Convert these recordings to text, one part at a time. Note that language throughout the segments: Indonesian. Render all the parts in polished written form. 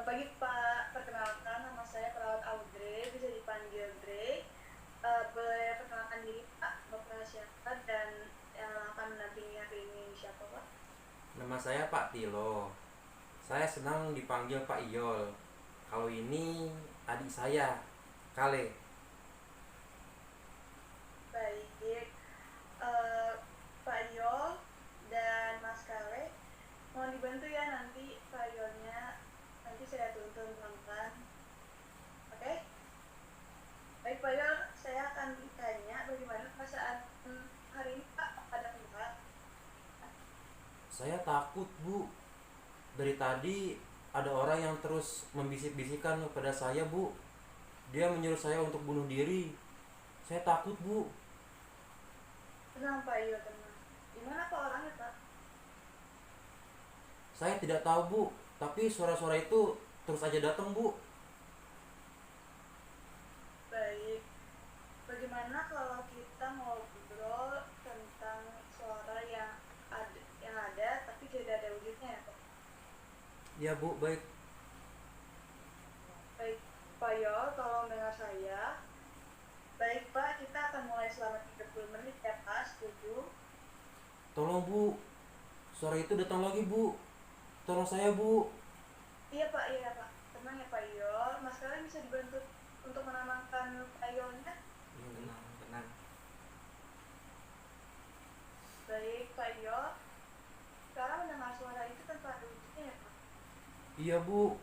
Pagi Pak, perkenalkan nama saya Perawat Audrey, bisa dipanggil Dre. Boleh perkenalkan diri Pak, Bapak siapa dan yang akan mendampingi hari ini siapa Pak? Nama saya Pak Tilo. Saya senang dipanggil Pak Iyol. Kalau ini adik saya, Kale. Baik, Eh, Pak Yol dan Mas Kale, mohon dibantu ya nanti Pak Yolnya, nanti saya tuntun pelan-pelan. Oke? Baik Pak Yol, saya akan tanya bagaimana perasaan hari ini Pak pada tempat. Saya takut, Bu. Dari tadi ada orang yang terus membisik-bisikan kepada saya, Bu. Dia menyuruh saya untuk bunuh diri. Saya takut, Bu. Tenang Pak Yol, tenang. Gimana Pak orangnya Pak? Saya tidak tahu, Bu. Tapi suara-suara itu terus aja datang, Bu. Baik, bagaimana kalau kita ngobrol tentang suara yang ada tapi tidak ada wujudnya ya Pak? Ya, Bu, baik. Baik, Pak Yol, tolong dengar saya. Baik Pak, kita akan mulai selama 30 menit ya Pak, setuju? Tolong, Bu. Suara itu datang lagi, Bu. Tolong saya, Bu. Iya Pak. Tenang ya Pak Yol. Mas kalian bisa dibantu untuk menenangkan Pak Yolnya? Tenang, tenang. Baik Pak Yol, sekarang mendengar suara itu tanpa ada wujudnya ya Pak? Iya, Bu.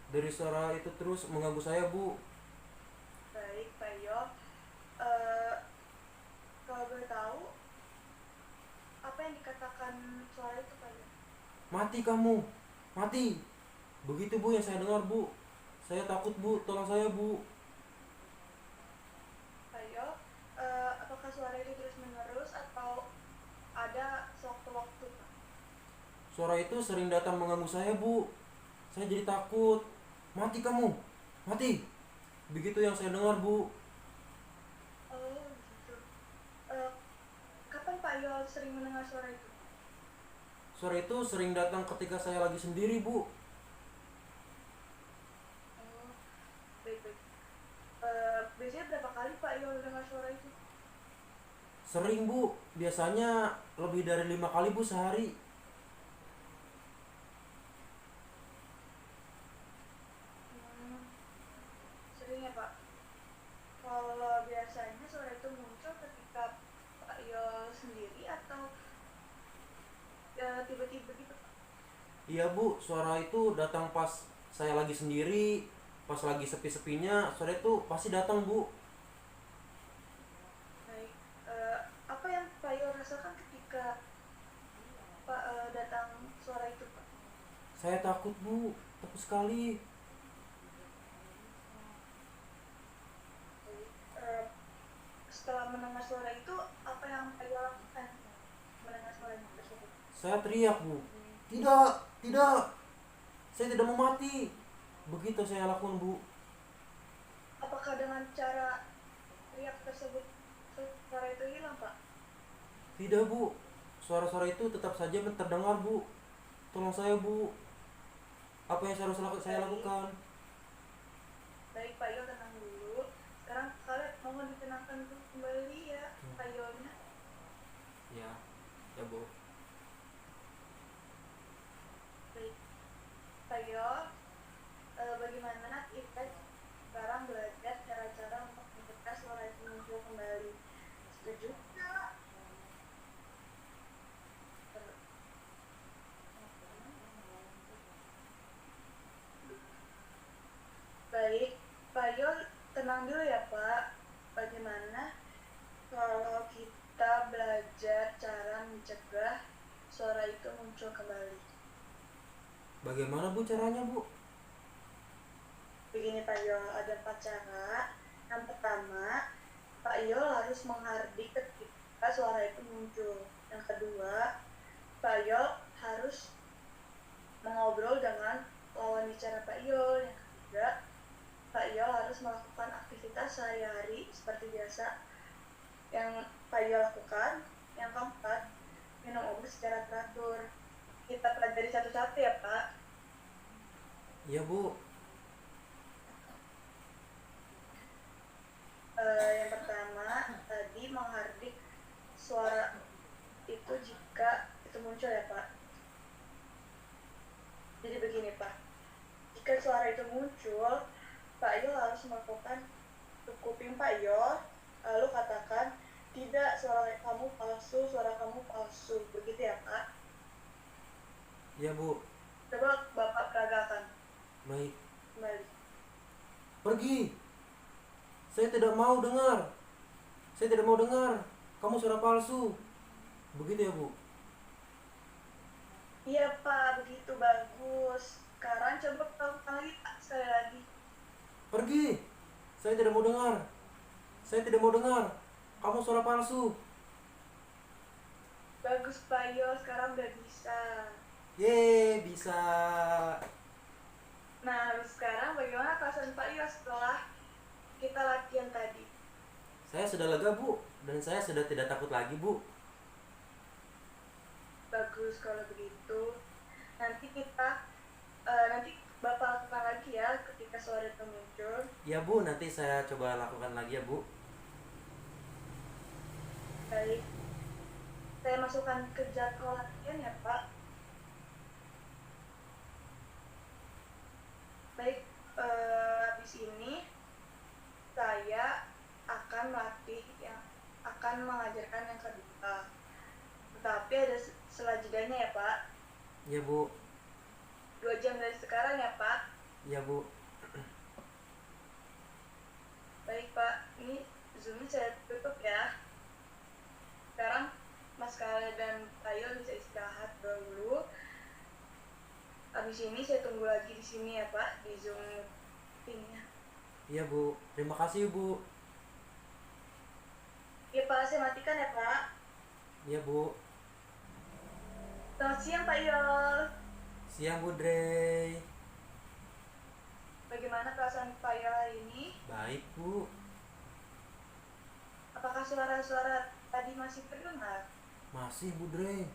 Dari suara itu terus mengganggu saya, Bu. Baik Pak Yol, Eh, kalau boleh tahu, apa yang dikatakan suara itu Pak Yol? Mati kamu, mati. Begitu, Bu, yang saya dengar, Bu. Saya takut, Bu. Tolong saya, Bu. Pak Yol, apakah suara itu terus menerus atau ada sewaktu-waktu Pak? Suara itu sering datang mengganggu saya, Bu. Saya jadi takut. Mati kamu, mati. Begitu yang saya dengar, Bu. Oh gitu. Eh, Kapan Pak Yol sering mendengar suara itu? Suara itu sering datang ketika saya lagi sendiri, Bu. Oh, baik. Biasanya berapa kali Pak Yol dengar suara itu? Sering, Bu. Biasanya lebih dari 5 kali, Bu, sehari. Hmm, Sering ya Pak. Kalau biasanya suara itu muncul ketika Pak Yol sendiri atau tiba-tiba gitu Pak? Iya, Bu. Suara itu datang pas saya lagi sendiri. Pas lagi sepi-sepinya, suara itu pasti datang, Bu. Baik. Apa yang Pak Yol rasakan ketika Pak datang suara itu Pak? Saya takut, Bu. Takut sekali. Baik. Setelah mendengar suara itu, apa yang Pak Yol lakukan mendengar suara itu tersebut? Saya teriak, Bu. Tidak, tidak. Saya tidak mau mati. Begitu saya lakukan, Bu. Apakah dengan cara teriak tersebut suara itu hilang Pak? Tidak, Bu. Suara-suara itu tetap saja terdengar, Bu. Tolong saya, Bu. Apa yang saya Baik, lakukan? baik Pak Yol tenang dulu. Sekarang kalian mohon ditenangkan dulu kembali ya Pak Yolnya. Ya, ya, Bu. Baik, Pak Yol, bagaimana kita sekarang belajar cara-cara untuk mencegah suara itu muncul kembali? Setuju? Baik, Pak Yol tenang dulu ya Pak. Bagaimana kalau kita belajar cara mencegah suara itu muncul kembali? Bagaimana, Bu, caranya, Bu? Begini Pak Yol, ada 4 cara. Yang pertama, Pak Yol harus menghardik ketika suara itu muncul. Yang kedua, Pak Yol harus mengobrol dengan lawan bicara Pak Yol. Yang ketiga, Pak Yol harus melakukan aktivitas sehari-hari seperti biasa yang Pak Yol lakukan. Yang keempat, minum obat secara teratur. Kita pelajari satu-satu ya Pak. Iya bu. Yang pertama tadi menghardik suara itu jika itu muncul ya Pak. Jadi begini Pak, jika suara itu muncul, Pak Yo harus melakukan kuping Pak Yo, lalu katakan tidak, suara kamu palsu, begitu ya Pak. Iya bu. Coba Bapak peragakan Baik. kembali. Pergi. Saya tidak mau dengar. Saya tidak mau dengar. Kamu suara palsu. Begitu ya bu. Iya Pak, begitu bagus. Sekarang coba lakukan lagi Pak, sekali lagi. Pergi. Saya tidak mau dengar. Saya tidak mau dengar. Kamu suara palsu. Bagus Pak Yo, sekarang udah bisa. Yeay, bisa. Nah, sekarang bagaimana perasaan Pak Yo setelah kita latihan tadi? Saya sudah lega bu. Dan saya sudah tidak takut lagi bu. Bagus kalau begitu. Nanti Bapak lakukan lagi ya ketika suara itu muncul. Ya bu, nanti saya coba lakukan lagi ya bu. Baik, saya masukkan ke jadwal latihan ya Pak. Baik, habis ini saya akan mengajarkan yang kedua. Tetapi ada selanjutnya ya Pak. Ya bu. 2 jam dari sekarang ya Pak. Ya bu. Baik Pak, ini Zoom saya tutup ya. Sekarang Mas Kale dan Tayo bisa istirahat dulu. Habis ini saya tunggu lagi di sini ya Pak, di Zoom meetingnya. Iya bu. Terima kasih bu. Ya Pak, saya matikan ya Pak. Iya bu. Selamat siang Pak Yol. Siang bu Dre. Bagaimana perasaan Pak Yol hari ini? Baik bu. Apakah suara-suara tadi masih terdengar? Masih bu Dre.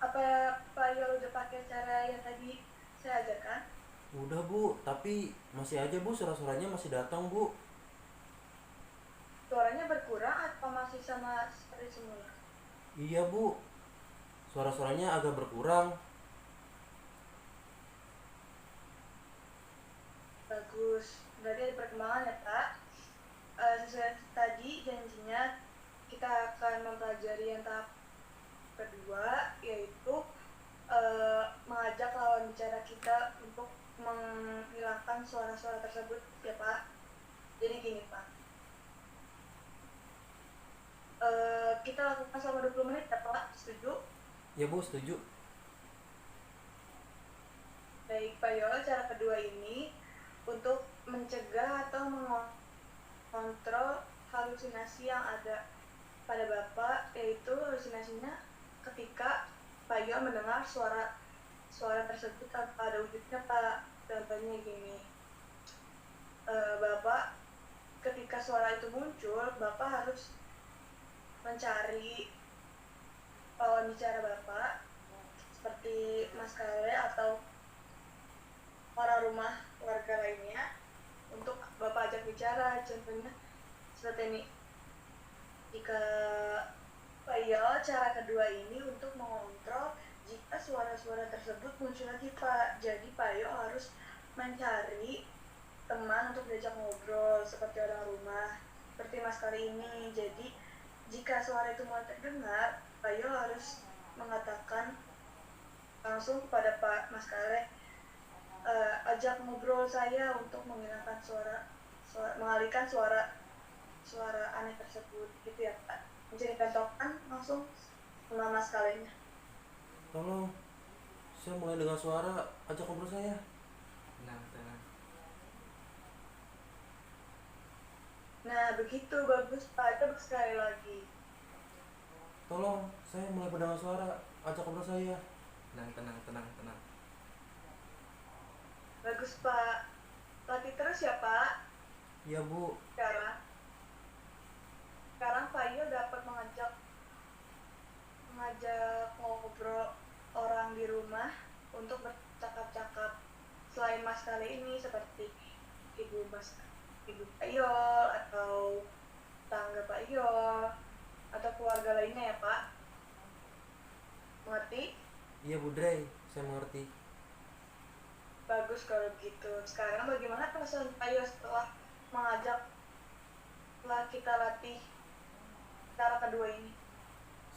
Apa Pak Yol udah pakai cara yang tadi saya ajarkan? Udah bu, tapi masih aja bu, suara-suaranya masih datang bu. Suaranya berkurang atau masih sama seperti semula? Iya bu, suara-suaranya agak berkurang. Bagus, berarti ada perkembangan ya Pak. Sesuai tadi janjinya kita akan mempelajari yang tahap kedua, yaitu mengajak lawan bicara kita untuk menghilangkan suara-suara tersebut ya Pak. Jadi gini Pak, kita lakukan selama 20 menit ya Pak, setuju? Ya bu, setuju. Baik Pak Yola, cara kedua ini untuk mencegah atau mengontrol halusinasi yang ada pada Bapak, yaitu halusinasinya ketika Pak Yola mendengar suara tersebut tanpa ada wujudnya Pak. Contohnya gini, Bapak ketika suara itu muncul, Bapak harus mencari lawan bicara Bapak seperti Mas Kale atau para rumah warga lainnya untuk Bapak ajak bicara. Contohnya seperti ini. Jika Pak Yol, cara kedua ini untuk mengontrol jika suara-suara tersebut muncul lagi Pak. Jadi Pak Yol harus mencari teman untuk diajak ngobrol seperti orang rumah, seperti Mas kali ini. Jadi jika suara itu mulai terdengar, Pak Yol harus mengatakan langsung kepada Pak Mas Kale, ajak ngobrol saya untuk menghilangkan mengalihkan suara aneh tersebut, gitu ya Pak. Menjadi patokan langsung sama Mas Kalenya. Tolong, saya mulai dengar suara, ajak ngobrol saya. Tenang. Nah, begitu, bagus Pak. Coba sekali lagi. Tolong, saya mulai mendengar suara, ajak ngobrol saya. Tenang. Bagus Pak. Latih terus ya Pak. Iya bu. Sekarang Pak Yo dapat mengajak ngobrol tenang di rumah untuk bercakap-cakap selain mas kali ini seperti ibu Pak Yol atau tangga Pak Yol atau keluarga lainnya ya Pak. Mengerti? Iya Bu Dre, saya mengerti. Bagus kalau gitu. Sekarang bagaimana perasaan Pak Yol setelah kita latih cara kedua ini?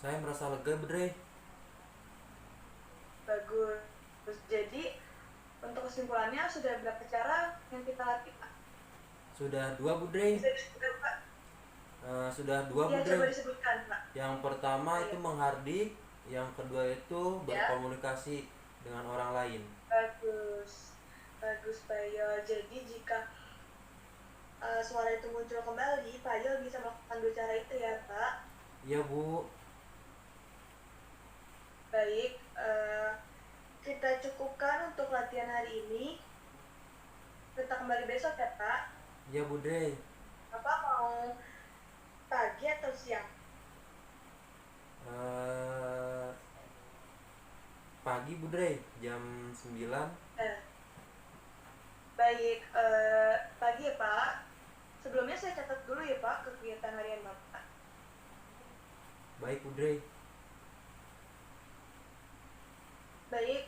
Saya merasa lega Bu Dre. Bagus. Jadi untuk kesimpulannya sudah berapa cara yang kita latih Pak? Sudah 2 Bu Dre. Bisa disebutkan Pak? Sudah 2 Bu Ya Dre. coba disebutkan Pak. Yang pertama Ayo. itu menghardik, yang kedua itu berkomunikasi dengan orang lain. Bagus, bagus Pak Yol. Jadi jika suara itu muncul kembali, Pak Yol bisa melakukan 2 cara itu ya Pak. Iya Bu. Baik, kita cukupkan untuk latihan hari ini. Kita kembali besok ya Pak. Iya Bu Dre. Bapak mau pagi atau siang? Pagi Bu Dre, jam 9. Baik, pagi ya Pak. Sebelumnya saya catat dulu ya Pak kegiatan harian Bapak. Baik Bu Dre. Baik,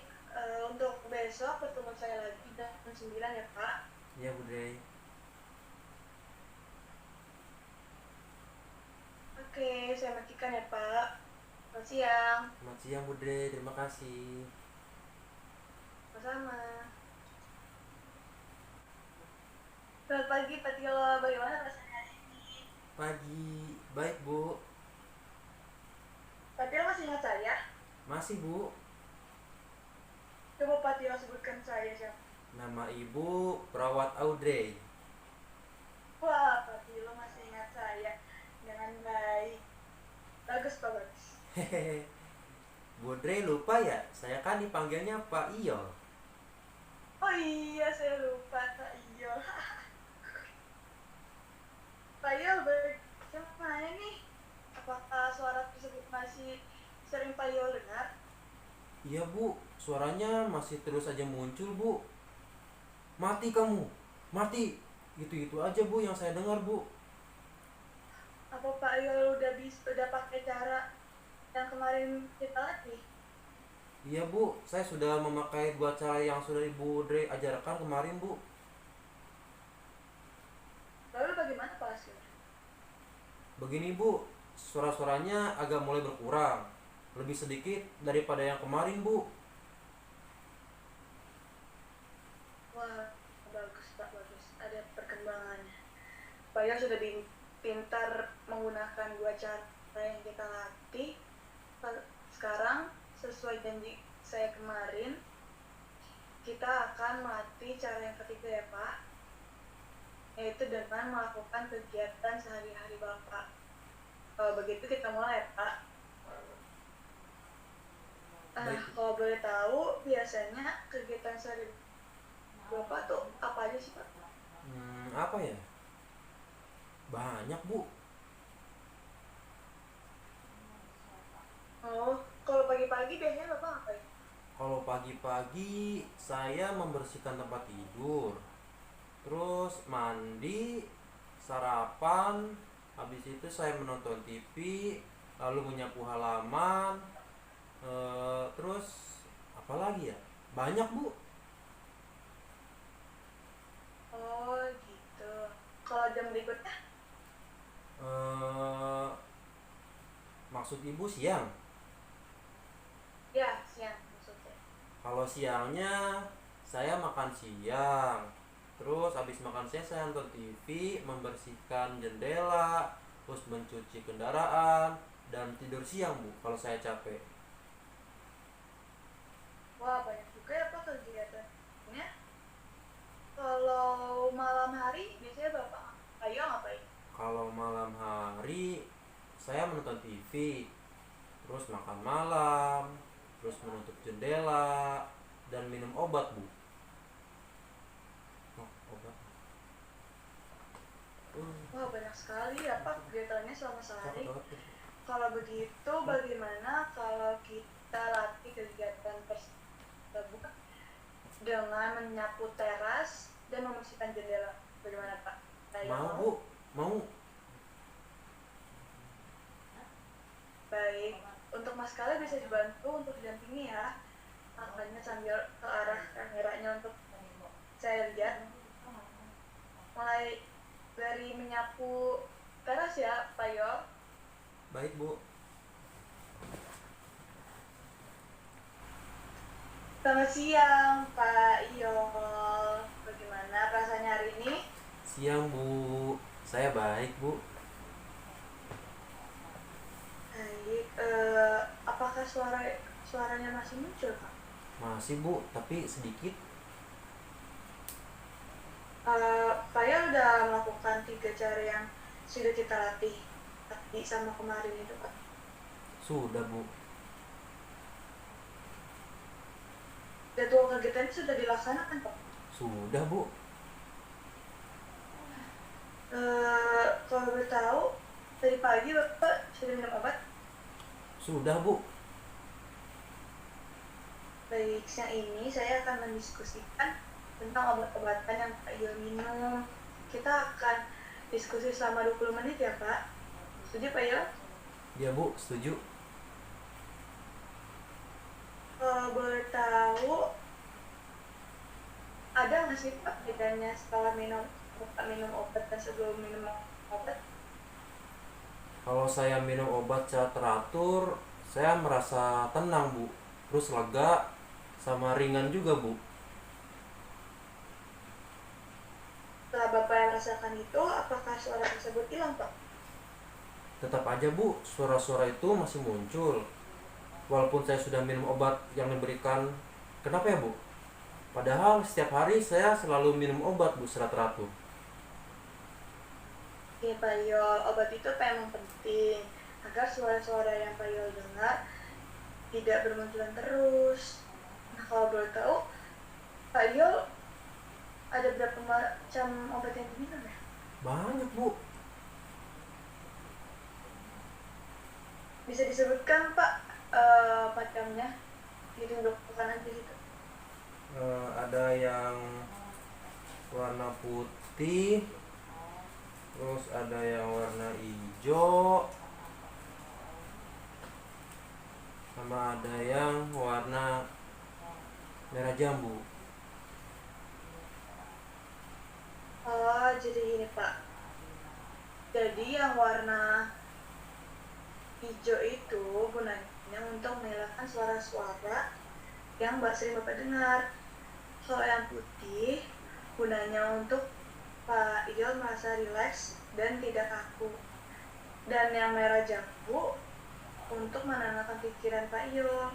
untuk besok bertemu saya lagi jam 9 ya Pak. Iya Bu Dre. Oke, saya matikan ya Pak. Selamat siang. Selamat siang Bu Dre, terima kasih. Sama-sama. Selamat pagi Pak Tilo, bagaimana rasanya hari ini? Pagi, baik Bu. Pak Tilo masih ingat saya? Masih Bu. Coba Pak Tilo sebutkan saya siapa? Nama Ibu Perawat Audrey. Wah, Pak Tilo masih ingat saya dengan baik. Bagus Pak, bagus. Hehehe. Bu Dre lupa ya, saya kan dipanggilnya Pak Iyo. Oh iya, saya lupa Pak Iyo. Pak Iyo, bagaimana nih? Apakah suara tersebut masih sering Pak Iyo dengar? Iya Bu, suaranya masih terus aja muncul Bu. Mati kamu, mati. Itu aja Bu yang saya dengar Bu. Apa Pak Iyo udah pakai cara yang kemarin kita latih? Iya Bu, saya sudah memakai 2 cara yang sudah Ibu Dre ajarkan kemarin Bu. Lalu bagaimana Pak hasilnya? Begini Bu, suara-suaranya agak mulai berkurang. Lebih sedikit daripada yang kemarin Bu. Wah, bagus Pak, bagus. Ada perkembangannya. Pak Iyo sudah pintar menggunakan 2 cara yang kita latih. Sekarang sesuai janji saya kemarin, kita akan melatih cara yang ketiga ya Pak, yaitu dengan melakukan kegiatan sehari-hari Bapak. Kalau begitu kita mulai ya Pak. Kalau boleh tahu, biasanya kegiatan sehari Bapak tuh apa aja sih Pak? Apa ya? Banyak Bu. Oh, kalau pagi-pagi biasanya Bapak ngapain? Kalau pagi-pagi saya membersihkan tempat tidur. Terus mandi, sarapan, habis itu saya menonton TV, lalu menyapu halaman. Terus apa lagi ya? Banyak Bu. Oh gitu. Kalau jam berikutnya? Maksud Ibu siang? Ya, siang maksudnya. Kalau siangnya saya makan siang. Terus habis makan siang saya nonton TV, membersihkan jendela, terus mencuci kendaraan, dan tidur siang Bu kalau saya capek. Wah, banyak juga ya Pak kegiatannya. Kalau malam hari biasanya Bapak ngapain? Kalau malam hari saya menonton TV, terus makan malam, terus menutup jendela, dan minum obat Bu. Obat. Wah, banyak sekali ya Pak kegiatannya selama sehari. Obat. Kalau begitu, bagaimana kalau kita latih kegiatan tersebut baik. Untuk Mas Kale bisa dibantu untuk didampingi ya. Makanya sambil ke arah kameranya untuk saya lihat. Mulai dari menyapu teras ya, Pak Yo. Baik, Bu. Selamat siang, Pak Iyol. Bagaimana perasaannya hari ini? Siang, Bu. Saya baik, Bu. Baik. Apakah suaranya masih muncul, Pak? Masih, Bu, tapi sedikit. Pak Iyol udah melakukan 3 cara yang sudah kita latih tadi sama kemarin itu, Pak. Sudah, Bu. Jadwal kegiatan sudah dilaksanakan, Pak. Sudah, Bu. Kalau boleh tahu, tadi pagi Bapak sudah minum obat? Sudah, Bu. Baik, siang ini saya akan mendiskusikan tentang obat-obatan yang Pak Iyol minum. Kita akan diskusi selama 20 menit ya, Pak. Setuju, Pak Iyol? Ya, Bu, setuju. Kalau boleh tahu, ada nggak sih Pak bedanya setelah Bapak minum obat dan sebelum minum obat? Kalau saya minum obat secara teratur, saya merasa tenang, Bu. Terus lega sama ringan juga, Bu. Setelah Bapak yang rasakan itu, apakah suara tersebut hilang, Pak? Tetap aja, Bu, suara-suara itu masih muncul. Walaupun saya sudah minum obat yang diberikan. Kenapa ya, Bu? Padahal setiap hari saya selalu minum obat, Bu, secara teratur. Oke, Pak Iyol, obat itu memang penting agar suara-suara yang Pak Iyol dengar tidak bermunculan terus. Nah, kalau boleh tahu, Pak Iyol ada berapa macam obat yang diminum ya? Banyak, Bu. Bisa disebutkan, Pak, macamnya? Ditunjukkan aja gitu. Ada yang warna putih, terus ada yang warna hijau, sama ada yang warna merah jambu. Oh, jadi ini, Pak. Jadi yang warna hijau itu gunanya untuk menghilangkan suara-suara yang sering Bapak dengar. Kalau yang putih gunanya untuk Pak Iyol merasa rileks dan tidak kaku. Dan yang merah jambu untuk menenangkan pikiran Pak Iyol.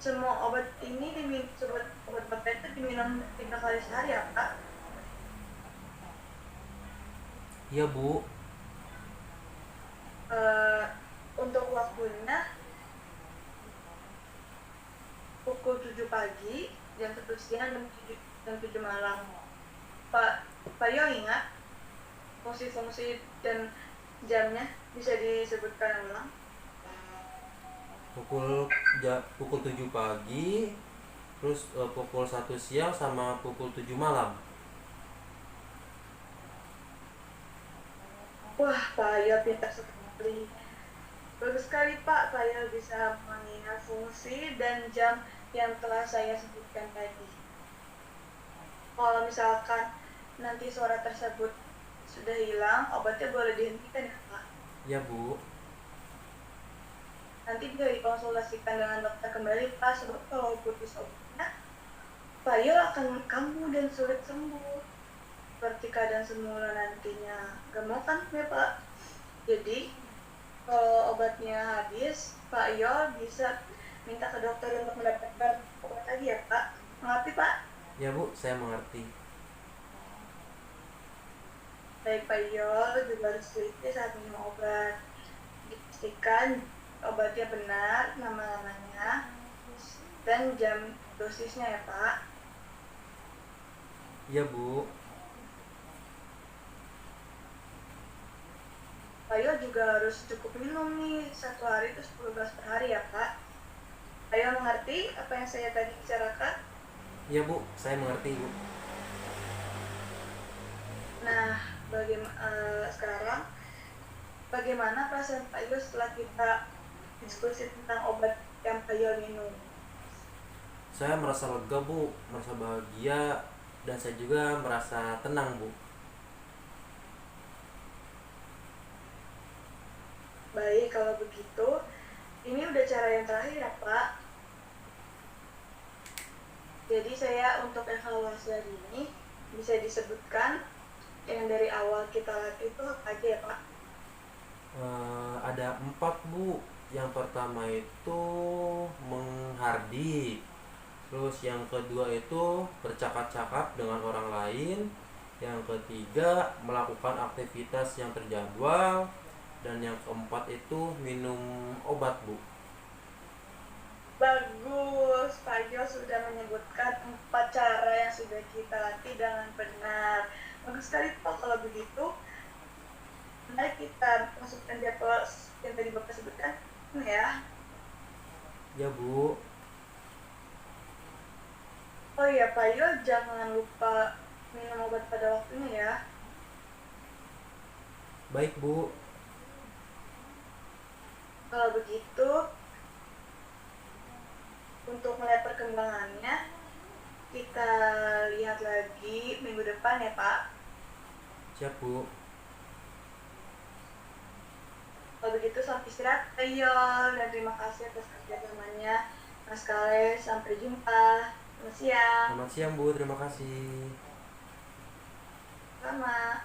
Semua obat ini obat Bapak itu diminum 3 kali sehari ya, Pak? Iya, Bu. Untuk waktunya pukul 7 pagi, jam 1 siang, jam 7 malam. Pak Yo ingat fungsi-fungsi dan jamnya bisa disebutkan ulang? Pukul 7 pagi, terus pukul 1 siang sama pukul 7 malam. Wah, Pak Yo pintar sekali. Bagus sekali, Pak. Saya bisa mengingat fungsi dan jam yang telah saya sebutkan tadi. Kalau misalkan nanti suara tersebut sudah hilang, obatnya boleh dihentikan ya, Pak? Ya, Bu. Nanti bisa dikonsultasikan dengan dokter kembali, Pak. Sebab kalau putus obatnya, Pak Yo akan kambuh dan sulit sembuh. Seperti keadaan semula nantinya. Gak mau kan ya, Pak? Jadi, kalau obatnya habis, Pak Yo bisa minta ke dokter untuk mendapatkan obat lagi ya, Pak. Mengerti, Pak? Ya, Bu, saya mengerti. Baik, Pak Yo juga harus teliti saat minum obat. Dipastikan obatnya benar, nama-namanya, dan jam dosisnya ya, Pak. Ya, Bu. Pak Yo juga harus cukup minum nih, 1 hari itu 10 gelas per hari ya, Pak. Pak Yo mengerti apa yang saya tadi bicarakan? Ya, Bu, saya mengerti, Bu. Nah, sekarang bagaimana perasaan Pak Yo setelah kita diskusi tentang obat yang Payol minum. Saya merasa lega Bu, merasa bahagia, dan saya juga merasa tenang Bu. Baik, kalau begitu, ini udah cara yang terakhir ya Pak. Jadi saya untuk evaluasi hari ini bisa disebutkan yang dari awal kita latih itu apa aja ya Pak? Ada 4 Bu. Yang pertama itu menghardik. Terus yang kedua itu bercakap-cakap dengan orang lain. Yang ketiga melakukan aktivitas yang terjadwal. Dan yang keempat itu minum obat Bu. Bagus, Pak Jo sudah menyebutkan 4 cara yang sudah kita latih dengan benar. Bagus sekali Pak, kalau begitu mari kita masukkan jadwal yang tadi Bapak sebutkan ya. Ya Bu. Oh iya Pak Jo, jangan lupa minum obat pada waktunya ya. Baik Bu. Kalau begitu, untuk melihat perkembangannya, kita lihat lagi minggu depan ya Pak. Siap Bu. Kalau begitu sampai istirahat, Payol, dan terima kasih atas kerjasamanya. Mas Kale, sampai jumpa. Selamat siang. Selamat siang Bu, terima kasih. Sama.